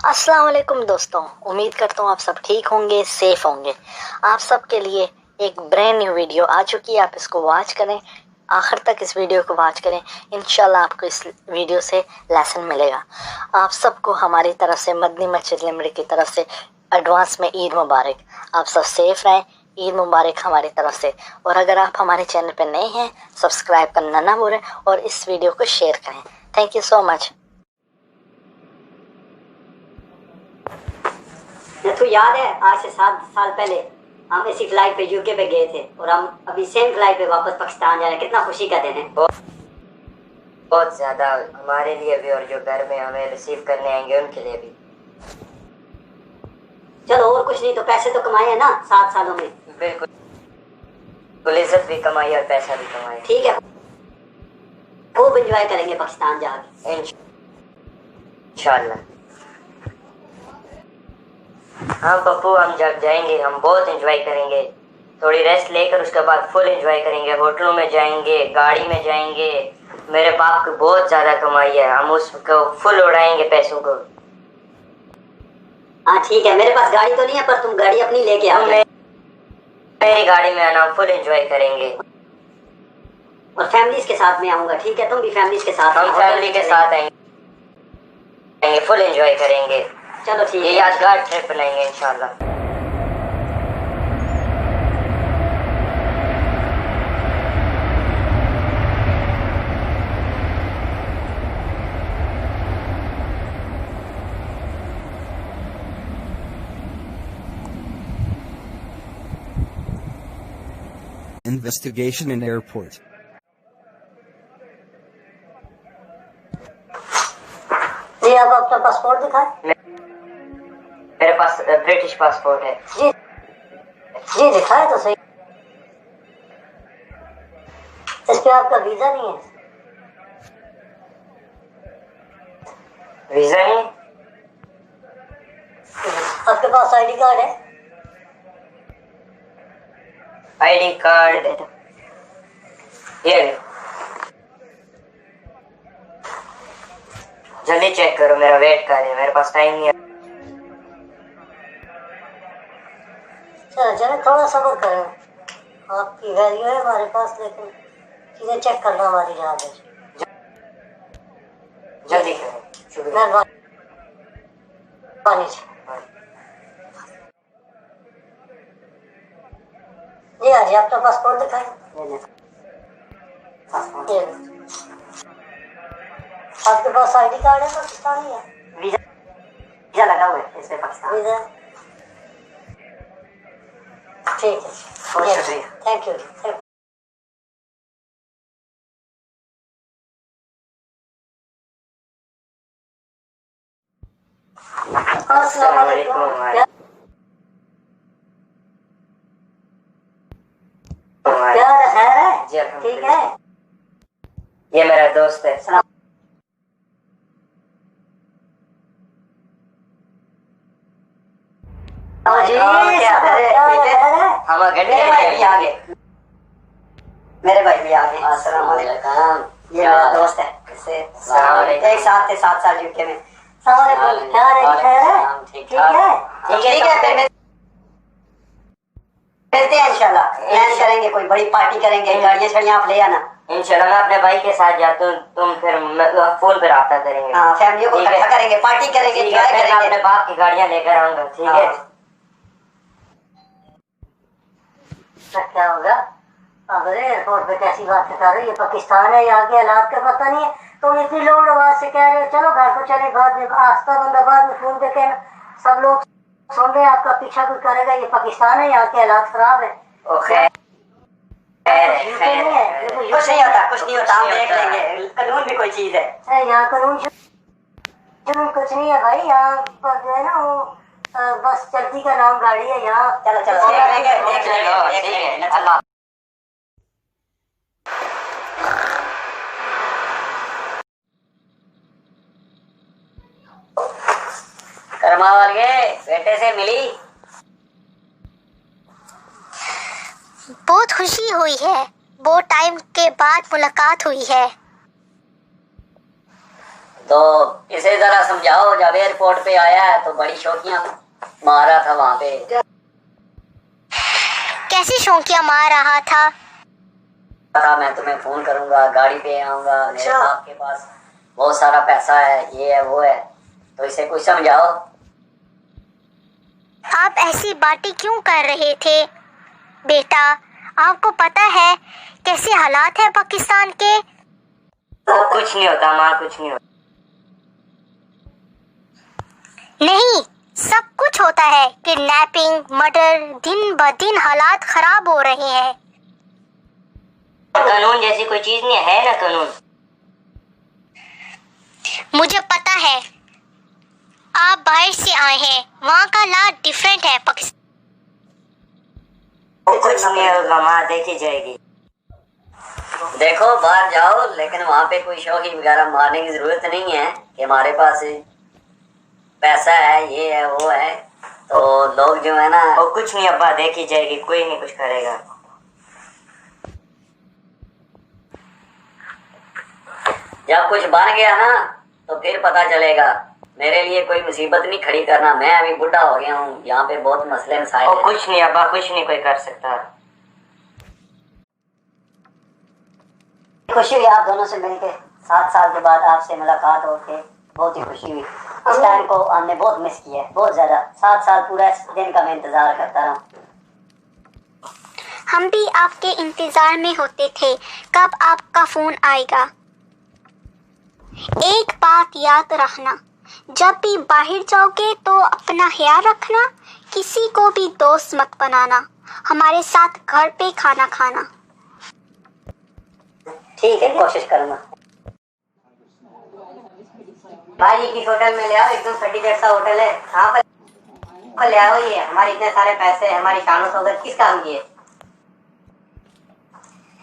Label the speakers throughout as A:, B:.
A: अस्सलाम वालेकुम दोस्तों, उम्मीद करता हूँ आप सब ठीक होंगे, सेफ होंगे। आप सब के लिए एक ब्रांड न्यू वीडियो आ चुकी है। आप इसको वॉच करें, आखिर तक इस वीडियो को वॉच करें। इंशाल्लाह आपको इस वीडियो से लेसन मिलेगा। आप सबको हमारी तरफ से, मदनी मस्जिद लिमिटेड की तरफ से एडवांस में ईद मुबारक। आप सब सेफ रहें, ईद मुबारक हमारी तरफ से। और अगर आप हमारे चैनल पर नए हैं, सब्सक्राइब करना ना भूलें और इस वीडियो को शेयर करें। Thank you so much.
B: तो याद है, आज से 7 साल पहले हम इसी फ्लाइट पे यूके पे गए थे और हम अभी सेम फ्लाइट पे वापस पाकिस्तान जा रहे हैं। कितना खुशी का दिन है।
C: बहुत ज्यादा हमारे लिए भी और जो घर में हमें रिसीव करने आएंगे उनके लिए भी।
B: चलो, और कुछ नहीं तो पैसे तो कमाए हैं ना 7 सालों में।
C: बिल्कुल, इज्जत भी कमाई और पैसा भी कमाई।
B: ठीक है, खूब एंजॉय करेंगे पाकिस्तान जाके
C: इंशाल्लाह। हाँ पप्पू, हम जब जाएंगे हम बहुत एंजॉय करेंगे। थोड़ी रेस्ट लेकर उसके बाद फुल एंजॉय करेंगे। होटलों में जाएंगे, गाड़ी में जाएंगे। मेरे बाप की बहुत ज्यादा कमाई है, हम उसको फुल उड़ाएंगे पैसों को।
B: हाँ ठीक है, मेरे पास गाड़ी तो नहीं है पर तुम गाड़ी अपनी लेके आओ।
C: मेरी गाड़ी में आना, फुल एंजॉय करेंगे।
B: और फैमिलीज के साथ में आऊंगा। ठीक है, तुम भी फैमिलीज के साथ।
C: हम फैमिली के साथ आएंगे, फुल एंजॉय करेंगे।
B: चलो ठीक है,
C: यादगार ट्रिप बनाएंगे इंशाल्लाह।
D: Investigation in airport.
B: जी आप अपना पासपोर्ट दिखाएं।
C: मेरे पास ब्रिटिश पासपोर्ट है।
B: जी जी दिखाए तो सही। इस पे आपका वीजा नहीं है।
C: वीजा नहीं?
B: आपके पास आईडी कार्ड है?
C: आईडी कार्ड ये जल्दी चेक करो, मेरा वेट कर रहे हैं, मेरे पास टाइम नहीं है।
B: चलो थोड़ा सब्र करें। आपकी वैल्यू है हमारे पास, लेकिन चीजें चेक करना हमारी याद है।
C: जल्दी करें, शुक्रिया।
B: मेहरबानी जी। हाँ जी, आपका पासपोर्ट दिखाएं। आपके पास आईडी कार्ड है पाकिस्तानी है? वीजा लगा हुआ है इस पे, पाकिस्तान वीजा। ठीक है,
C: बहुत शुक्रिया।
B: Thank you. अस्सलाम वालेकुम। क्या है?
C: जी
B: ठीक है।
C: ये मेरा दोस्त है। मेरे भाई भी आ गए। अस्सलाम वालेकुम। ये मेरा दोस्त है। एक साथ थे 7 साल यूके में। ठीक है, मिलते हैं इंशाल्लाह। प्लान करेंगे, कोई बड़ी पार्टी करेंगे। गाड़ियाँ छड़ियाँ आप ले आना इंशाल्लाह। मैं अपने भाई के साथ जाता हूँ, तुम फिर फोन पे रहा करेंगे।
B: हाँ, फैमिली को इकट्ठा करेंगे, पार्टी करेंगे, एंजॉय करेंगे।
C: अपने बाप की गाड़ियाँ लेकर आऊंगा। ठीक है।
B: क्या होगा? अरे एयरपोर्ट पे कैसी बात कर रही है? पाकिस्तान है, यहाँ के हालात का पता नहीं है। तुम इतनी लोड आवाज से कह रहे हो। चलो घर को चले, बाद में आस्था बंदा बाद में फोन पे कहना। सब लोग सुन रहे, आपका पीछा कोई करेगा। ये पाकिस्तान है, यहाँ के हालात खराब है।
C: कुछ नहीं होता, हम देख लेंगे। कानून भी कोई चीज है।
B: यहाँ कानून कुछ नहीं है भाई। यहाँ पर जो है ना वो बस चलती का नाम गाड़ी है यहाँ। चलो देख लेंगे।
C: अल्लाह। कर्मा वाले बेटे से मिली।
A: बहुत खुशी हुई है, बहुत टाइम के बाद मुलाकात हुई है।
B: तो इसे जरा समझाओ, जब एयरपोर्ट पे आया है तो बड़ी शौकियां मार रहा था वहाँ पे।
E: कैसी शौकिया मार रहा था?
B: मैं तुम्हें फोन करूंगा, गाड़ी पे आऊंगा, मेरे बाप के पास बहुत सारा पैसा है, ये है वो है, तो इसे कुछ समझाओ।
E: आप ऐसी बातें क्यों कर रहे थे बेटा? आपको पता है कैसे हालात है पाकिस्तान के?
C: कुछ नहीं होता माँ, कुछ नहीं होता।
E: नहीं, सब कुछ होता है। किडनैपिंग, मर्डर, दिन ब दिन हालात खराब हो रहे हैं।
C: कानून जैसी कोई चीज नहीं है ना कानून।
E: मुझे पता है, आप बाहर से आए हैं, वहाँ का ला डिफरेंट है पाकिस्तान।
C: कुछ नहीं होगा माँ, देखी जाएगी।
B: देखो बाहर जाओ, लेकिन वहाँ पे कोई शौकी वगैरह मारने की जरूरत नहीं है कि हमारे पास पैसा है, ये है वो है, तो लोग जो है ना।
C: वो कुछ नहीं अब्बा, देखी जाएगी, कोई नहीं कुछ करेगा।
B: जब कुछ बन गया ना तो फिर पता चलेगा। मेरे लिए कोई मुसीबत नहीं खड़ी करना, मैं अभी बुढ़ा हो गया हूँ, यहाँ पे बहुत मसले मसाइल हैं।
C: कुछ नहीं अब्बा, कुछ नहीं कोई कर सकता।
B: खुशी हुई आप दोनों से मिलके, 7 साल के बाद आपसे मुलाकात होके बहुत ही खुशी हुई। इस टाइम को हमने बहुत मिस किया है, बहुत ज्यादा। 7 साल पूरा इस दिन का मैं इंतजार करता रहा।
E: हम भी आपके इंतजार में होते थे, कब आपका फोन आएगा। एक बात याद रखना, जब भी बाहर जाओगे तो अपना ख्याल रखना, किसी को भी दोस्त मत बनाना, हमारे साथ घर पे खाना खाना।
B: ठीक है, कोशिश करूंगा। भाई किस होटल में ले आओ, एकदम सटी जैसा होटल है, कहाँ पर ले आओ? ये हमारे इतने सारे पैसे, हमारी शानो सौगत किस काम की है?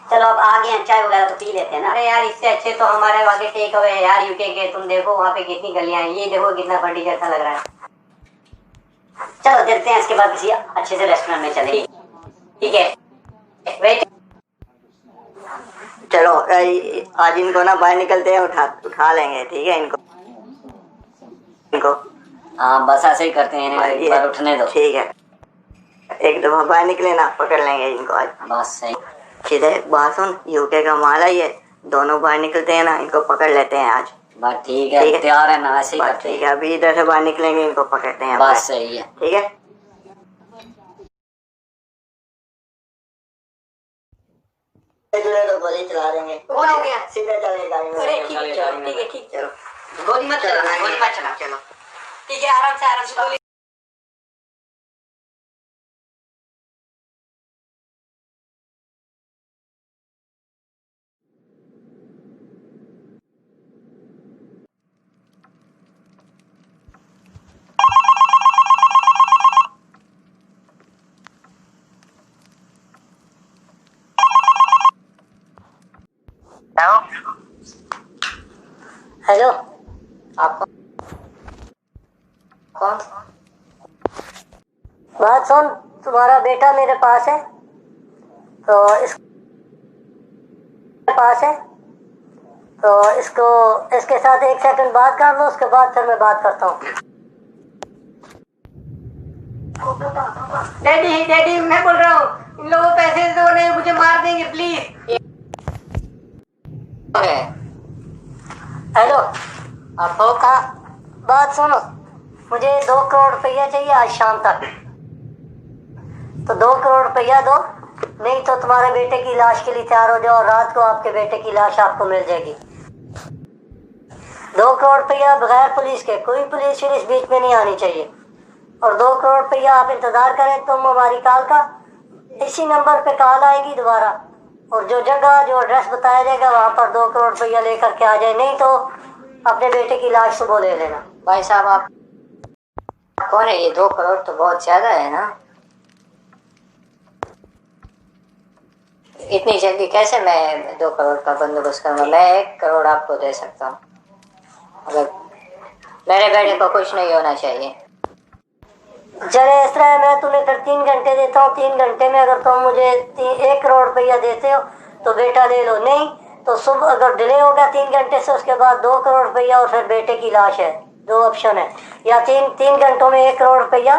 B: चलो अब आ गए हैं, चाय वगैरह तो पी लेते हैं ना। अरे यार, इससे अच्छे तो हमारे आगे टेक अवे है यार, यूके के। तुम देखो वहाँ पे कितनी गलियां हैं, ये देखो कितना फर्नीचर जैसा लग रहा है। चलो देखते हैं, इसके बाद किसी अच्छे से रेस्टोरेंट में चलेंगे। ठीक है, वेट।
F: चलो आज इनको ना बाहर निकलते हैं, उठा लेंगे, ठीक है इनको।
B: हाँ बस ऐसे ही करते हैं, एक बार उठने दो।
F: ठीक है, एक दफा बाहर निकले ना, पकड़ लेंगे इनको आज।
B: बस सही।
F: सीधे बात सुन, यूके का माल है ये, दोनों बाहर निकलते हैं ना, इनको पकड़ लेते हैं आज।
B: बस ठीक है, तैयार है ना? ऐसे ही करते
F: ठीक है, अभी इधर से बाहर निकलेंगे, इनको पकड़ते हैं।
B: बस सही है,
F: ठीक है। तो गोली चला देंगे।
B: कौन हो गया?
F: सीधे चले जाएंगे।
B: अरे ठीक है, ठीक है।
F: चलो,
B: गोली मत चलाना, गोली मत चला।
F: चलो
B: ठीक है, आराम से गोली। हेलो, आप कौन? बात सुन, तुम्हारा बेटा मेरे पास है, तो इसके साथ 1 सेकंड बात कर लो, उसके बाद फिर मैं बात करता हूँ। डैडी मैं बोल रहा हूँ, इन लोगों पैसे दो, नहीं मुझे मार देंगे प्लीज। हेलो, आप हो कहाँ? बात सुनो, मुझे 2 करोड़ रुपया चाहिए आज शाम तक, तो 2 करोड़ रुपया दो, नहीं तो तुम्हारे बेटे की लाश के लिए तैयार हो जाओ, और रात को आपके बेटे की लाश आपको मिल जाएगी। 2 करोड़ रुपया बगैर पुलिस के, कोई पुलिस बीच में नहीं आनी चाहिए, और 2 करोड़ रुपया आप इंतजार करें, तुम हमारी कॉल का, इसी नंबर पे कॉल आएगी दोबारा, और जो जगह जो एड्रेस बताया जाएगा वहाँ पर 2 करोड़ रुपया लेकर के आ जाए, नहीं तो अपने बेटे की लाश सुबह ले लेना। भाई साहब आप कौन है? ये 2 करोड़ तो बहुत ज्यादा है ना, इतनी जल्दी कैसे मैं 2 करोड़ का बंदोबस्त करूँगा? मैं 1 करोड़ आपको दे सकता हूँ, अगर मेरे बेटे को कुछ नहीं होना चाहिए। चले इस तरह मैं तुम्हें फिर 3 घंटे देता हूँ, 3 घंटे में अगर तुम मुझे 1 करोड़ रुपया देते हो तो बेटा ले लो, नहीं तो सुबह अगर डिले हो गया 3 घंटे से, उसके बाद 2 करोड़ रुपया और फिर बेटे की लाश है। 2 ऑप्शन है, या 3 घंटों में 1 करोड़ रुपया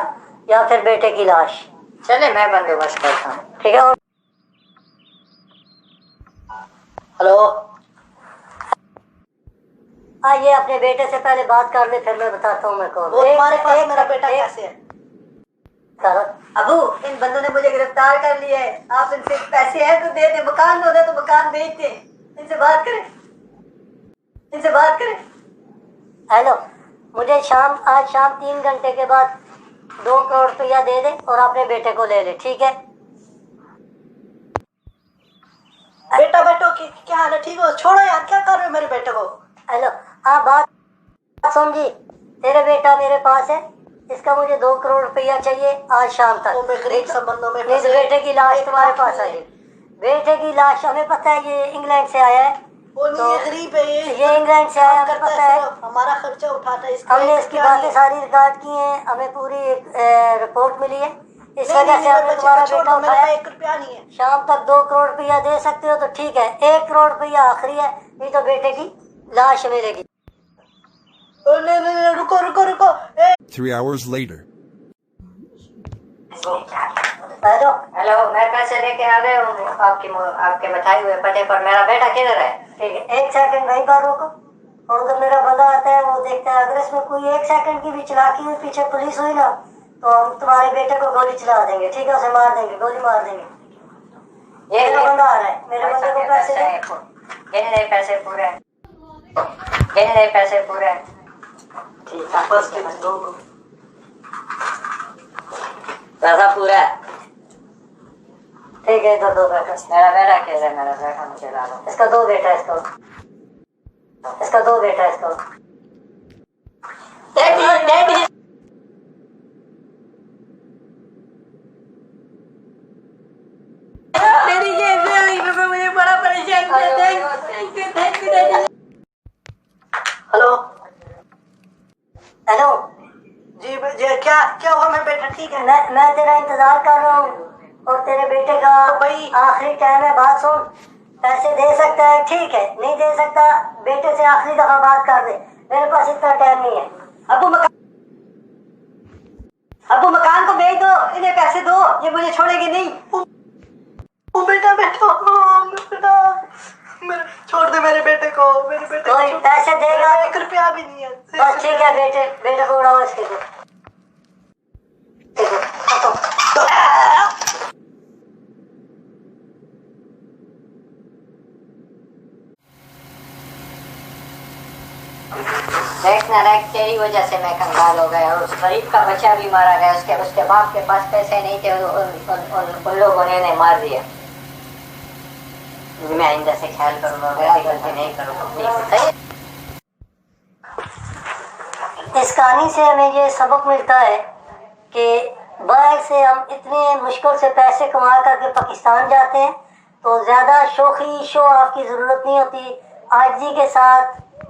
B: या फिर बेटे की लाश।
C: चले मैं बंदोबस्त करता हूँ।
B: ठीक है। और हेलो, आइए अपने बेटे से पहले बात कर ले, फिर मैं बताता हूँ मैं कौन।
F: तुम्हारे पास मेरा बेटा कैसे है? अबू, इन बंदों ने मुझे गिरफ्तार कर लिया है। आप इनसे पैसे हैं तो दे दे, मकान दो दे तो मकान बेच दे। इनसे बात करें, इनसे बात करें।
B: हेलो, मुझे आज शाम 3 घंटे के बाद 2 करोड़ रुपया दे दे और अपने बेटे को ले ले, ठीक है?
F: बेटा बेटो की क्या हाल है? ठीक हो? छोड़ो यार, क्या कर रहे हो मेरे बेटे को?
B: हेलो, हाँ बात सुन जी। तेरे बेटा मेरे पास है, इसका मुझे 2 करोड़ रुपया चाहिए आज शाम तक।
F: मैं गरीब संबंधों में
B: नहीं तो बेटे की लाश तुम्हारे पास आई। बेटे की लाश हमें पता है, ये इंग्लैंड से आया है।
F: तो ये गरीब है,
B: ये इंग्लैंड से आया, हमें पता है।
F: हमारा खर्चा उठाता है इसका।
B: हमने इसकी बातें सारी रिकॉर्ड की हैं, हमें पूरी रिपोर्ट मिली है। इस वजह से हमने तुम्हारा बेटा उठाया।
F: 1 रुपया नहीं है।
B: शाम तक 2 करोड़ रुपया दे सकते हो तो ठीक है, 1 करोड़ रुपया आखिरी है, नहीं तो बेटे की लाश मिलेगी।
F: नहीं, रुको रुको रुको।
D: 3 hours later.
B: हेलो,
C: हेलो, मैं पैसे लेके आ गया हूँ आपके बताए हुए पते पर। मेरा बेटा किधर है?
B: ठीक है, 1 सेकंड वहीं पर रुको। और जब मेरा बंदा आता है वो देखता है, अगर इसमें कोई 1 सेकंड की भी चलाकी हुई, पीछे पुलिस हुई ना, तो हम तुम्हारे बेटे को गोली चला देंगे, ठीक है? उसे मार देंगे, गोली मार देंगे।
C: ये
B: मेरा बंदा आ रहा है, मेरे बंदे को पैसे दे।
C: गिन ले पैसे पूरे, गिन ले पैसे पूरे।
F: ठीक है, बस दो
C: पैसा पूरा है।
B: ठीक है, इधर 2 बेटा।
C: मेरा बेटा किधर है? मेरा बेटा मुझे ला दो।
B: इसका 2 बेटा, इसका 2 बेटा, इसका।
F: डैडी मुझे बड़ा परेशान किया। Thank you daddy. Hello
B: hello
F: जी, क्या क्या हुआ? मेरा बेटा ठीक है?
B: मैं तेरा इंतजार कर रहा हूँ और तेरे बेटे का
F: भाई
B: आखिरी टाइम है। बात सुन, पैसे दे सकता है ठीक है, नहीं दे सकता बेटे से आखिरी दफा बात कर दे, मेरे पास इतना टाइम नहीं है।
F: अबू मकान को बेच दो, इन्हें पैसे दो, ये मुझे छोड़ेगी नहीं। बेटा छोड़ दे मेरे बेटे को। मेरे बेटे
B: कोई पैसे देगा?
F: 1 रुपया भी नहीं है।
B: बस ठीक है, बेटे को उड़ाओ इसके को।
C: देखना रैक, तेरी वजह से मैं कंगाल हो गया और उस गरीब का बच्चा भी मारा गया। उसके बाप के पास पैसे नहीं थे, उन लोगों ने इन्हें मार दिया। मैं आइंदा से ख्याल करूँगा, ऐसी गलती नहीं करूँगा।
B: इस कहानी से हमें ये सबक मिलता है कि बाहर से हम इतने मुश्किल से पैसे कमा करके पाकिस्तान जाते हैं तो ज़्यादा शो ऑफ की ज़रूरत नहीं होती। आजिज़ी के साथ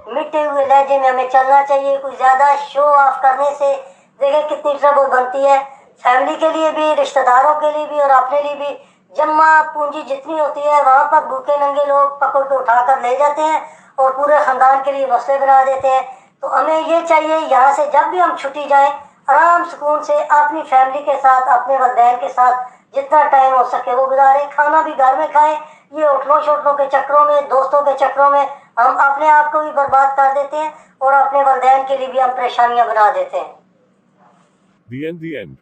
B: मिटे हुए लहजे में हमें चलना चाहिए। कोई ज़्यादा शो ऑफ करने से देखिए कितनी ट्रबल बनती है, फैमिली के लिए भी, रिश्तेदारों के लिए भी और अपने लिए भी। जमा पूंजी जितनी होती है वहाँ पर भूखे नंगे लोग पकड़ के उठा कर ले जाते हैं और पूरे ख़ानदान के लिए मसले बना देते हैं। तो हमें ये चाहिए यहाँ से जब भी हम छुट्टी जाएं, आराम सुकून से अपनी फैमिली के साथ, अपने वालिदैन के साथ जितना टाइम हो सके वो गुजारें। खाना भी घर में खाएं। ये होटलों शोटलों के चक्करों में, दोस्तों के चक्करों में हम अपने आप को भी बर्बाद कर देते हैं और अपने वालिदैन के लिए भी हम परेशानियाँ बना देते हैं।
G: The end.